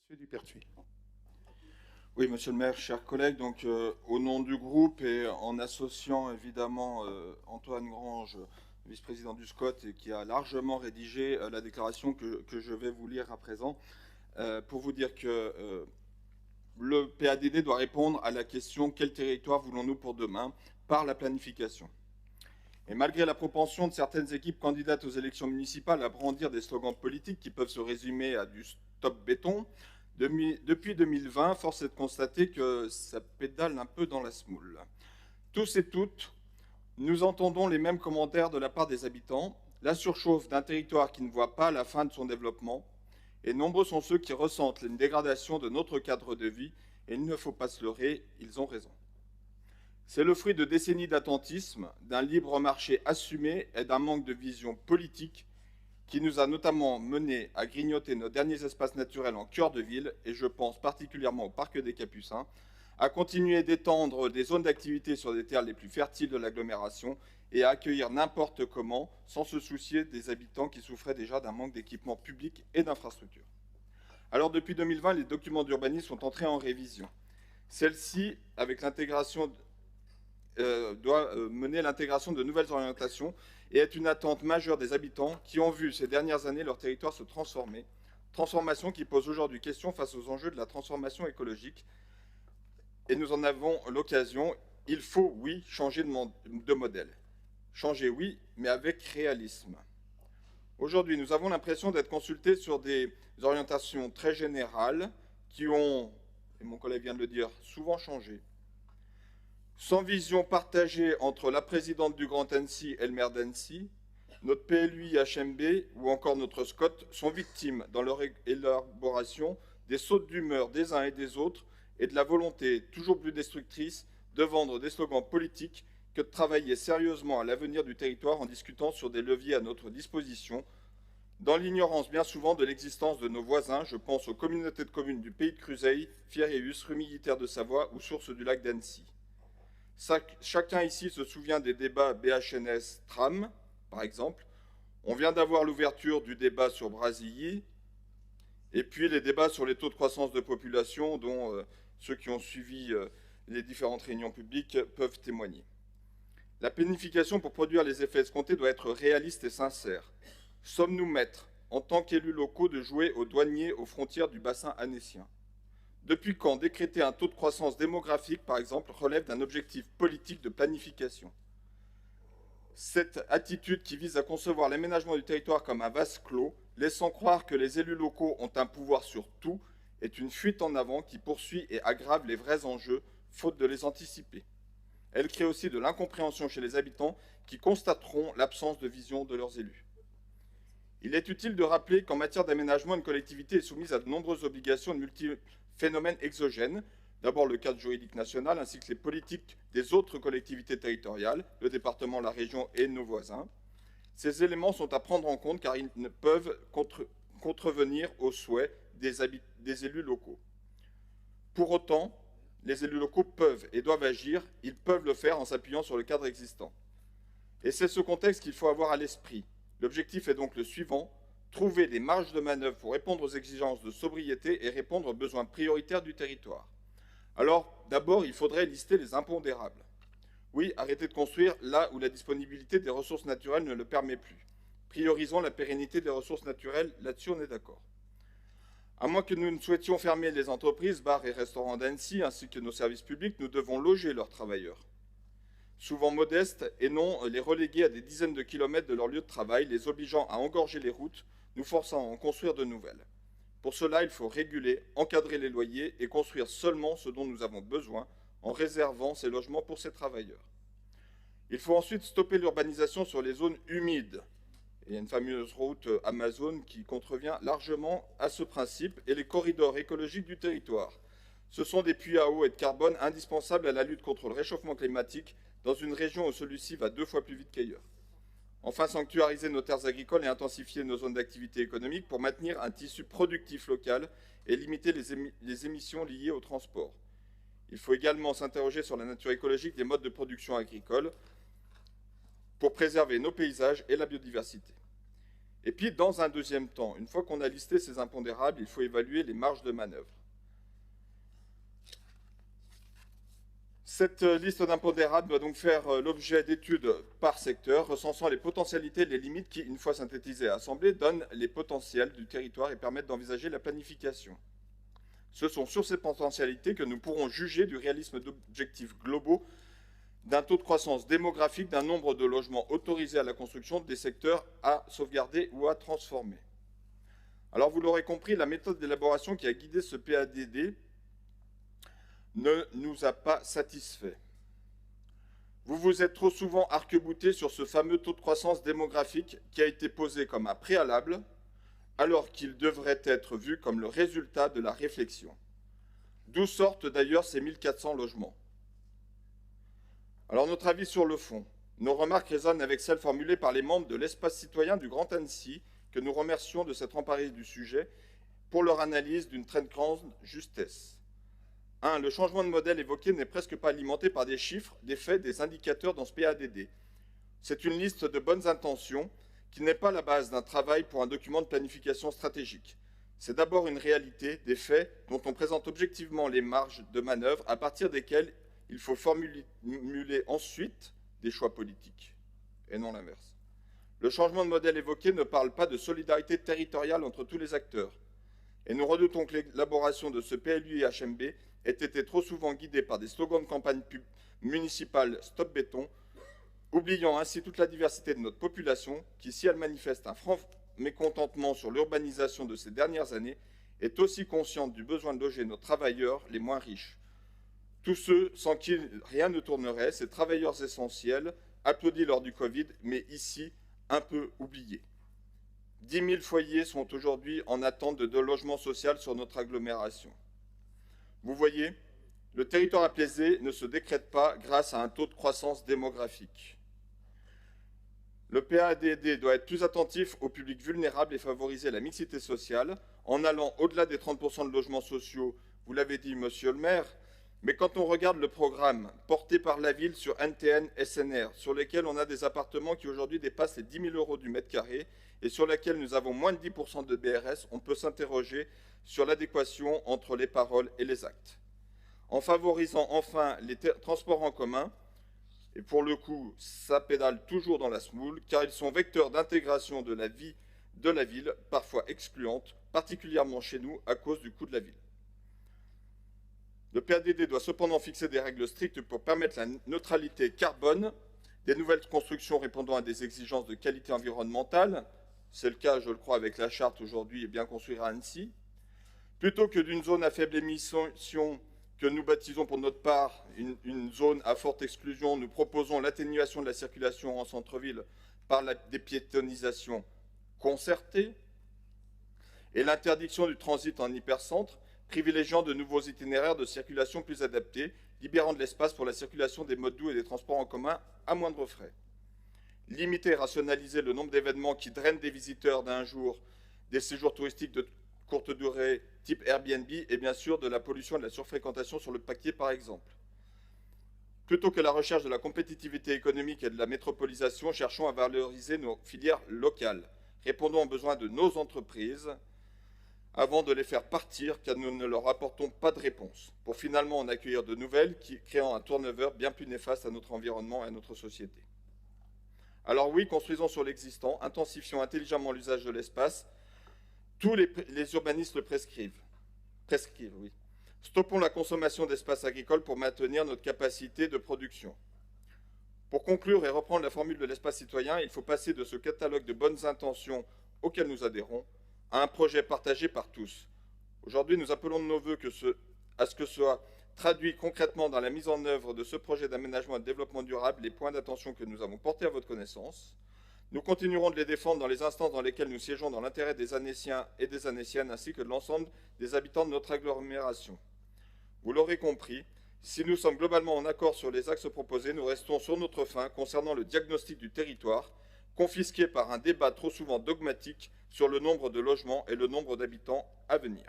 Monsieur Dupertuis. Oui, monsieur le maire, chers collègues, donc au nom du groupe et en associant évidemment Antoine Grange, vice-président du SCOT, et qui a largement rédigé la déclaration que je vais vous lire à présent, pour vous dire que le PADD doit répondre à la question quel territoire voulons-nous pour demain par la planification. Et malgré la propension de certaines équipes candidates aux élections municipales à brandir des slogans politiques qui peuvent se résumer à du stop béton, depuis 2020, force est de constater que ça pédale un peu dans la semoule. Tous et toutes, nous entendons les mêmes commentaires de la part des habitants, la surchauffe d'un territoire qui ne voit pas la fin de son développement, et nombreux sont ceux qui ressentent une dégradation de notre cadre de vie, et il ne faut pas se leurrer, ils ont raison. C'est le fruit de décennies d'attentisme, d'un libre marché assumé et d'un manque de vision politique qui nous a notamment mené à grignoter nos derniers espaces naturels en cœur de ville, et je pense particulièrement au parc des Capucins, à continuer d'étendre des zones d'activité sur des terres les plus fertiles de l'agglomération et à accueillir n'importe comment, sans se soucier des habitants qui souffraient déjà d'un manque d'équipements publics et d'infrastructures. Alors depuis 2020, les documents d'urbanisme sont entrés en révision. Celle-ci, avec l'intégration doit mener l'intégration de nouvelles orientations et est une attente majeure des habitants qui ont vu ces dernières années leur territoire se transformer, transformation qui pose aujourd'hui question face aux enjeux de la transformation écologique. Et nous en avons l'occasion, il faut, oui, changer de modèle. Changer, oui, mais avec réalisme. Aujourd'hui, nous avons l'impression d'être consultés sur des orientations très générales qui ont, et mon collègue vient de le dire, souvent changé. Sans vision partagée entre la présidente du Grand Annecy et le maire d'Annecy, notre PLUI HMB ou encore notre SCOT sont victimes dans leur élaboration des sautes d'humeur des uns et des autres et de la volonté toujours plus destructrice de vendre des slogans politiques que de travailler sérieusement à l'avenir du territoire en discutant sur des leviers à notre disposition, dans l'ignorance bien souvent de l'existence de nos voisins. Je pense aux communautés de communes du Pays de Cruseille, Fiéréus, rue militaire de Savoie ou source du lac d'Annecy. Chacun ici se souvient des débats BHNS-Tram, par exemple. On vient d'avoir l'ouverture du débat sur Brasilly, et puis les débats sur les taux de croissance de population dont ceux qui ont suivi les différentes réunions publiques peuvent témoigner. La planification pour produire les effets escomptés doit être réaliste et sincère. Sommes-nous maîtres, en tant qu'élus locaux, de jouer aux douaniers aux frontières du bassin annécien ? Depuis quand décréter un taux de croissance démographique, par exemple, relève d'un objectif politique de planification ? Cette attitude qui vise à concevoir l'aménagement du territoire comme un vase clos, laissant croire que les élus locaux ont un pouvoir sur tout, est une fuite en avant qui poursuit et aggrave les vrais enjeux, faute de les anticiper. Elle crée aussi de l'incompréhension chez les habitants qui constateront l'absence de vision de leurs élus. Il est utile de rappeler qu'en matière d'aménagement, une collectivité est soumise à de nombreuses obligations de multiples phénomènes exogènes. D'abord le cadre juridique national ainsi que les politiques des autres collectivités territoriales, le département, la région et nos voisins. Ces éléments sont à prendre en compte car ils ne peuvent contrevenir aux souhaits des élus locaux. Pour autant, les élus locaux peuvent et doivent agir, ils peuvent le faire en s'appuyant sur le cadre existant. Et c'est ce contexte qu'il faut avoir à l'esprit. L'objectif est donc le suivant: trouver des marges de manœuvre pour répondre aux exigences de sobriété et répondre aux besoins prioritaires du territoire. Alors, d'abord, il faudrait lister les impondérables. Oui, arrêter de construire là où la disponibilité des ressources naturelles ne le permet plus. Priorisons la pérennité des ressources naturelles, là-dessus on est d'accord. À moins que nous ne souhaitions fermer les entreprises, bars et restaurants d'Annecy, ainsi que nos services publics, nous devons loger leurs travailleurs. Souvent modestes, et non les reléguer à des dizaines de kilomètres de leur lieu de travail, les obligeant à engorger les routes, nous forçant à en construire de nouvelles. Pour cela, il faut réguler, encadrer les loyers et construire seulement ce dont nous avons besoin, en réservant ces logements pour ces travailleurs. Il faut ensuite stopper l'urbanisation sur les zones humides. Il y a une fameuse route Amazon qui contrevient largement à ce principe, et les corridors écologiques du territoire. Ce sont des puits à eau et de carbone indispensables à la lutte contre le réchauffement climatique dans une région où celui-ci va 2 fois plus vite qu'ailleurs. Enfin, sanctuariser nos terres agricoles et intensifier nos zones d'activité économique pour maintenir un tissu productif local et limiter les émissions liées au transport. Il faut également s'interroger sur la nature écologique des modes de production agricole pour préserver nos paysages et la biodiversité. Et puis, dans un deuxième temps, une fois qu'on a listé ces impondérables, il faut évaluer les marges de manœuvre. Cette liste d'impondérables doit donc faire l'objet d'études par secteur, recensant les potentialités et les limites qui, une fois synthétisées et assemblées, donnent les potentiels du territoire et permettent d'envisager la planification. Ce sont sur ces potentialités que nous pourrons juger du réalisme d'objectifs globaux, d'un taux de croissance démographique, d'un nombre de logements autorisés à la construction, des secteurs à sauvegarder ou à transformer. Alors vous l'aurez compris, la méthode d'élaboration qui a guidé ce PADD ne nous a pas satisfaits. Vous vous êtes trop souvent arc-boutés sur ce fameux taux de croissance démographique qui a été posé comme un préalable, alors qu'il devrait être vu comme le résultat de la réflexion. D'où sortent d'ailleurs ces 1400 logements. Alors notre avis sur le fond. Nos remarques résonnent avec celles formulées par les membres de l'espace citoyen du Grand Annecy, que nous remercions de s'être emparés du sujet, pour leur analyse d'une très grande justesse. 1. Le changement de modèle évoqué n'est presque pas alimenté par des chiffres, des faits, des indicateurs dans ce PADD. C'est une liste de bonnes intentions qui n'est pas la base d'un travail pour un document de planification stratégique. C'est d'abord une réalité, des faits, dont on présente objectivement les marges de manœuvre à partir desquelles il faut formuler ensuite des choix politiques, et non l'inverse. Le changement de modèle évoqué ne parle pas de solidarité territoriale entre tous les acteurs, et nous redoutons que l'élaboration de ce PLU et HMB ait été trop souvent guidée par des slogans de campagne municipale Stop Béton, oubliant ainsi toute la diversité de notre population qui, si elle manifeste un franc mécontentement sur l'urbanisation de ces dernières années, est aussi consciente du besoin de loger nos travailleurs les moins riches. Tous ceux sans qui rien ne tournerait, ces travailleurs essentiels, applaudis lors du Covid, mais ici un peu oubliés. 10 000 foyers sont aujourd'hui en attente de logement social sur notre agglomération. Vous voyez, le territoire apaisé ne se décrète pas grâce à un taux de croissance démographique. Le PADD doit être plus attentif aux publics vulnérables et favoriser la mixité sociale en allant au-delà des 30% de logements sociaux, vous l'avez dit, monsieur le maire, mais quand on regarde le programme porté par la ville sur NTN, SNR, sur lesquels on a des appartements qui aujourd'hui dépassent les 10 000 € du mètre carré et sur lesquels nous avons moins de 10% de BRS, on peut s'interroger sur l'adéquation entre les paroles et les actes. En favorisant enfin les transports en commun, et pour le coup, ça pédale toujours dans la semoule, car ils sont vecteurs d'intégration de la vie de la ville, parfois excluante, particulièrement chez nous, à cause du coût de la ville. Le PADD doit cependant fixer des règles strictes pour permettre la neutralité carbone des nouvelles constructions répondant à des exigences de qualité environnementale. C'est le cas, je le crois, avec la charte aujourd'hui et bien construire à Annecy. Plutôt que d'une zone à faible émission que nous baptisons pour notre part une zone à forte exclusion, nous proposons l'atténuation de la circulation en centre-ville par la dépiétonisation concertée et l'interdiction du transit en hypercentre, privilégiant de nouveaux itinéraires de circulation plus adaptés, libérant de l'espace pour la circulation des modes doux et des transports en commun à moindre frais. Limiter et rationaliser le nombre d'événements qui drainent des visiteurs d'un jour, des séjours touristiques de courte durée type Airbnb et bien sûr de la pollution et de la surfréquentation sur le papier par exemple. Plutôt que la recherche de la compétitivité économique et de la métropolisation, cherchons à valoriser nos filières locales, répondons aux besoins de nos entreprises avant de les faire partir car nous ne leur apportons pas de réponse, pour finalement en accueillir de nouvelles créant un turnover bien plus néfaste à notre environnement et à notre société. Alors oui, construisons sur l'existant, intensifions intelligemment l'usage de l'espace. Tous les urbanistes le prescrivent. Oui. Stoppons la consommation d'espaces agricoles pour maintenir notre capacité de production. Pour conclure et reprendre la formule de l'espace citoyen, il faut passer de ce catalogue de bonnes intentions auquel nous adhérons à un projet partagé par tous. Aujourd'hui, nous appelons de nos vœux à ce que soit traduit concrètement dans la mise en œuvre de ce projet d'aménagement et de développement durable les points d'attention que nous avons portés à votre connaissance. Nous continuerons de les défendre dans les instances dans lesquelles nous siégeons dans l'intérêt des Annéciens et des Annéciennes ainsi que de l'ensemble des habitants de notre agglomération. Vous l'aurez compris, si nous sommes globalement en accord sur les axes proposés, nous restons sur notre faim concernant le diagnostic du territoire, confisqué par un débat trop souvent dogmatique sur le nombre de logements et le nombre d'habitants à venir.